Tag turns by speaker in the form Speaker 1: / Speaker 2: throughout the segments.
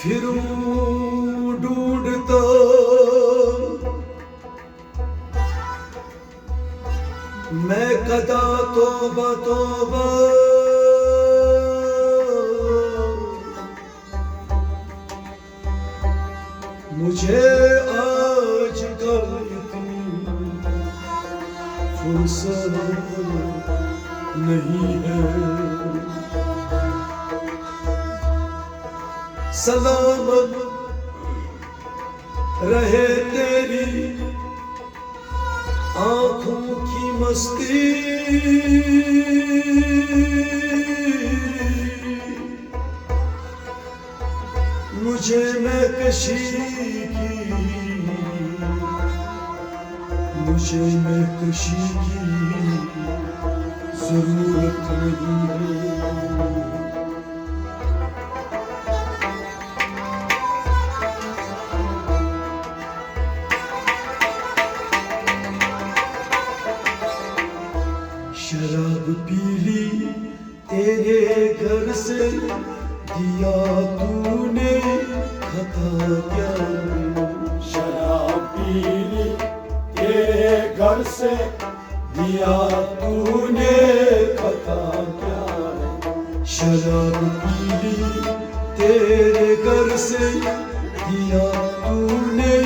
Speaker 1: پھروں ڈھونڈتا میں قدا توبہ توبہ، مجھے آج کل اتنی فرصت نہیں ہے۔ سلامت رہے تیری آنکھوں کی مستی، مجھے میں کشی کی، مجھے میں کشی کی ضرورت نہیں ہے۔ شراب پی لی تیرے گھر سے، دیا تو نے خطا کیا ہے؟
Speaker 2: شراب پی لی تیرے گھر سے، دیا تو نے خطا کیا ہے؟
Speaker 1: شراب پی لی تیرے گھر سے، دیا تو نے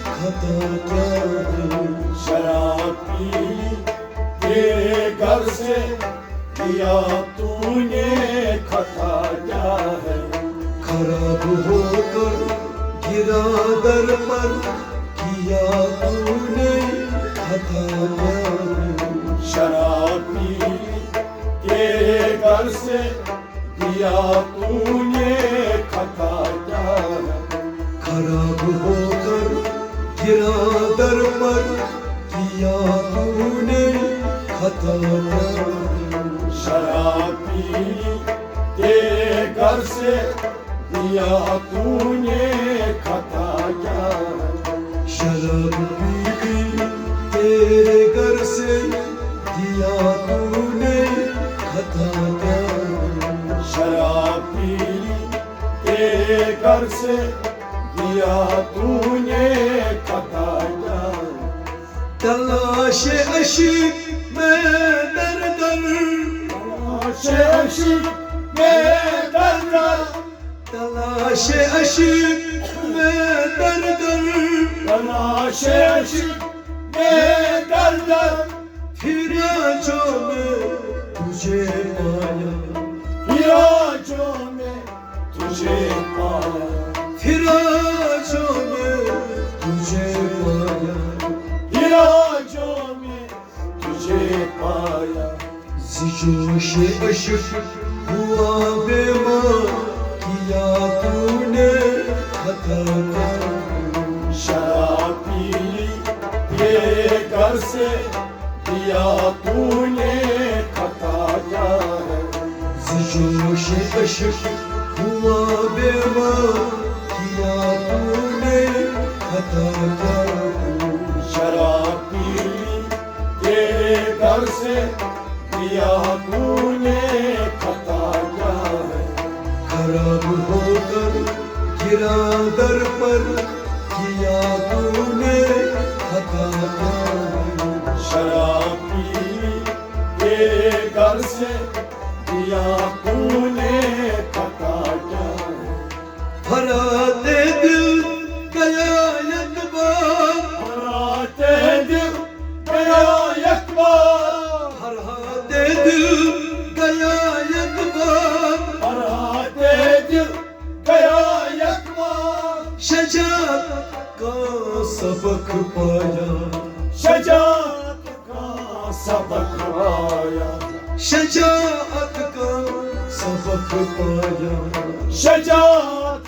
Speaker 1: خطا کیا ہے؟
Speaker 2: شراب پی لی تیرے گھر سے، دیا تو نے خطا کیا ہے؟
Speaker 1: خراب ہو کر گرا در پر، کیا تو نے خطا کیا ہے؟
Speaker 2: شراب پی لی تیرے گھر سے، دیا تو نے خطا کیا ہے؟
Speaker 1: خراب ہو کر گرا در پر، کیا تو نے خطا کیا ہے؟
Speaker 2: شراب پی لی تیرے گھر سے، دیا تو نے خطا کیا ہے؟
Speaker 1: شراب پی لی تیرے گھر سے، دیا تو نے خطا کیا ہے؟
Speaker 2: شراب پی لی تیرے گھر سے، دیا تو نے خطا کیا ہے؟
Speaker 1: تلاش عشق میں در در،
Speaker 2: تلاش عشق میں در در،
Speaker 1: تلاش عشق میں در در،
Speaker 2: تلاش عشق میں در در،
Speaker 1: پھرا جو میں تجھے پایا،
Speaker 2: پھرا جو میں تجھے پایا،
Speaker 1: پھرا جو میں تجھے پایا،
Speaker 2: پھرا جو میں تجھے پایا،
Speaker 1: جوش عشق ہوا بے ماں، کیا تو نے خطا کیا ہے؟
Speaker 2: شراب پی لی تیرے گھر سے، دیا تو نے خطا کیا ہے؟
Speaker 1: جوش عشق ہوا بے ماں، کیا تو نے خطا کیا ہے؟
Speaker 2: شراب پی لی تیرے گھر سے، دیا تو نے خطا کیا ہے؟
Speaker 1: خراب ہو کر گرا در پر، کیا تو نے خطا کیا ہے؟
Speaker 2: شراب پی لی تیرے گھر سے، دیا تو نے خطا کیا ہے؟
Speaker 1: پھراتے دل گیا یک بار،
Speaker 2: پھراتے دل گیا یک بار،
Speaker 1: پھراتے دل گیا یک بار،
Speaker 2: پھراتے دل گیا یک بار،
Speaker 1: شجاعت کا سبق پایا،
Speaker 2: شجاعت کا سبق پایا،
Speaker 1: شجاعت کا سبق پایا،
Speaker 2: شجاعت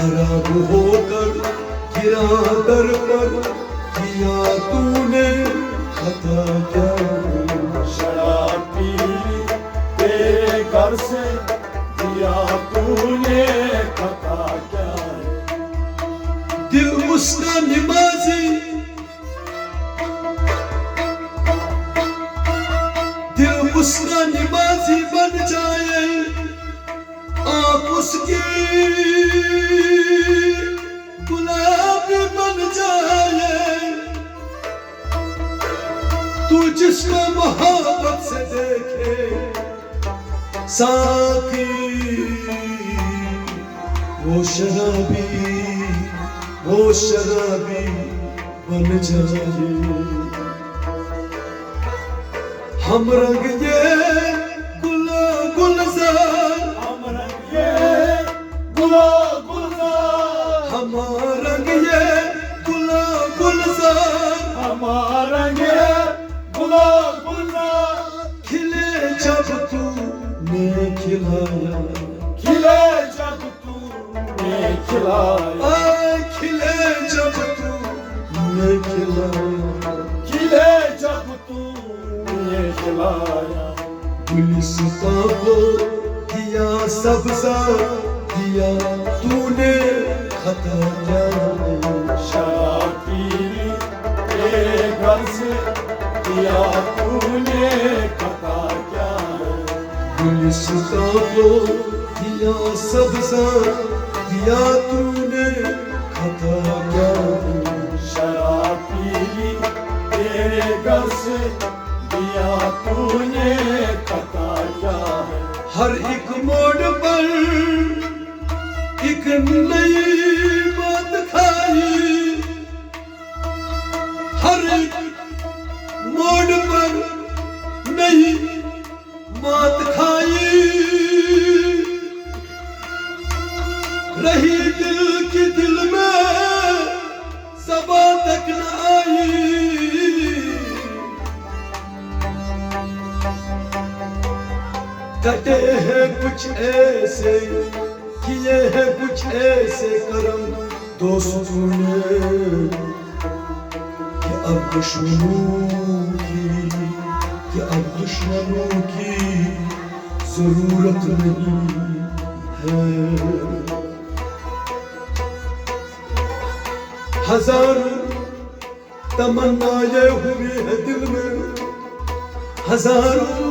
Speaker 1: خراب ہو کر گرا در پر کیا تو نے خطا کیا
Speaker 2: شراب پی تیرے گھر سے دیا تو نے خطا کیا
Speaker 1: دل اس کا نمازی دل اس کا نمازی بن جائے آپ اس کی گلاب بن جائے تو جس کو محبت سے دیکھے ساقی وہ شرابی بن جائے ہم رنگ یہ گلزار
Speaker 2: ہم رنگ یہ گلزار
Speaker 1: ہمارا یہ گلزار
Speaker 2: ہمارا یہ گلزار
Speaker 1: کھلے جب تو نے کھلایا
Speaker 2: کھلے جب تو نے کھلایا
Speaker 1: کھلے جب تو نے کھلایا
Speaker 2: کھلے جب تو نے کھلایا
Speaker 1: گلستاں کو دیا سبزہ دیا تو نے خطا کیا
Speaker 2: شراب پی تیرے گھر سے دیا تو نے خطا کیا
Speaker 1: گلستاں کو دیا سبزہ دیا تو نے خطا کیا
Speaker 2: شراب پی تیرے گھر سے دیا تو نے خطا کیا
Speaker 1: ہر ایک موڑ پر ایک نئی بات کھائی ہر ایک موڑ پر نئی بات کھائی رہی دل کی دل میں زبان تک نہ آئی کٹے ہیں کچھ ایسے کیے ہیں کچھ ایسے کرم دوستوں نے کہ اب دشمنوں کی ضرورت نہیں ہے ہزاروں تمنائیں ہوئی ہے دل میں ہزاروں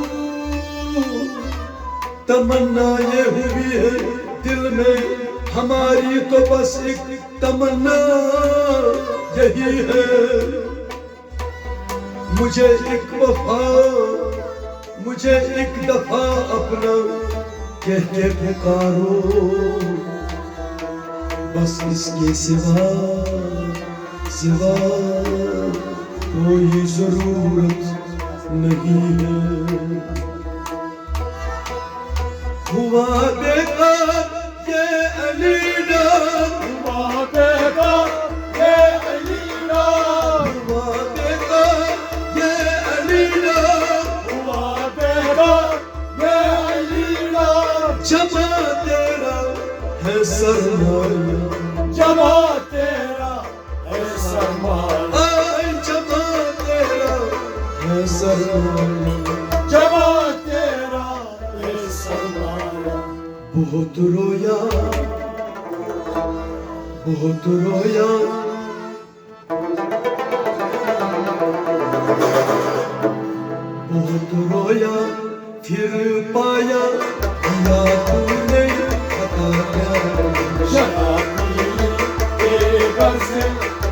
Speaker 1: تمنائیں ہوئی ہے دل میں ہماری تو بس ایک تمنا یہی ہے مجھے ایک دفعہ اپنا کہہ کے پکارو بس اس کے سوا کوئی ضرورت نہیں ہے ہوا بیکار یہ علی ڈار
Speaker 2: ہوا بیکار یہ علی ڈار
Speaker 1: ہوا بیکار یہ علی ڈار
Speaker 2: ہوا بیکار یہ علی ڈار
Speaker 1: جمع تیرا ہے سرمایہ
Speaker 2: جمع تیرا ہے سرمایہ
Speaker 1: جمع تیرا ہے سرمایہ
Speaker 2: جمع تیرا ہے سرمایہ
Speaker 1: بہت رویا بہت رویا بہت رویا پھر پایا یا تو نے خطا کیا
Speaker 2: شراب پی تیرے گھر سے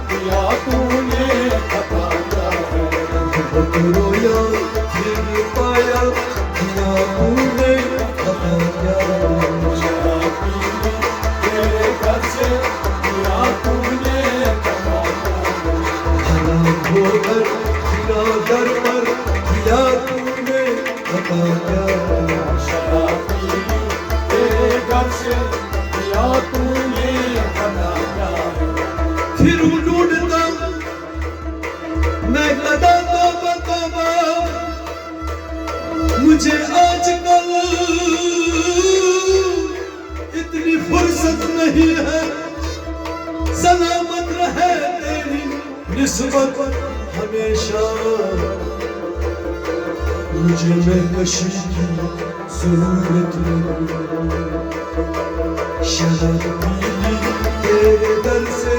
Speaker 2: دیا تو نے خطا کیا
Speaker 1: بہت رویا پھر پایا یا تو نے خطا کیا
Speaker 2: شراب پی تیرے گھر سے دیا تو نے خطا کیا
Speaker 1: حرام ہو کر گرا در پر کیا تو نے خطا کیا
Speaker 2: شراب پی تیرے گھر سے دیا تو نے خطا کیا
Speaker 1: پھر ڈھونڈتا میں قدا توبہ مجھے آج کل اتنی فرصت نہیں ہے نسبت ہمیشہ مجھے میں کشی کی ضرورت نہیں شراب پی لی تیرے در سے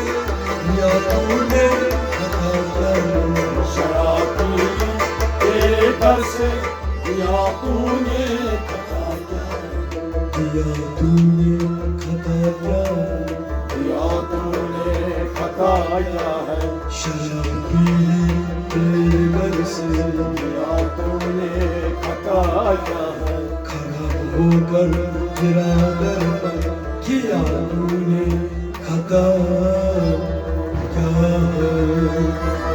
Speaker 1: یا تو نے خطا کیا
Speaker 2: شراب پی لی تیرے در سے یا تو نے خطا کیا
Speaker 1: یا تو نے خطا کیا
Speaker 2: یا تو نے خطا کیا ہے
Speaker 1: شراب پی لی تیرے در سے
Speaker 2: یا تو نے خطا کیا ہے
Speaker 1: خراب ہو کر گرا در پر کیا تو نے خطا کیا ہے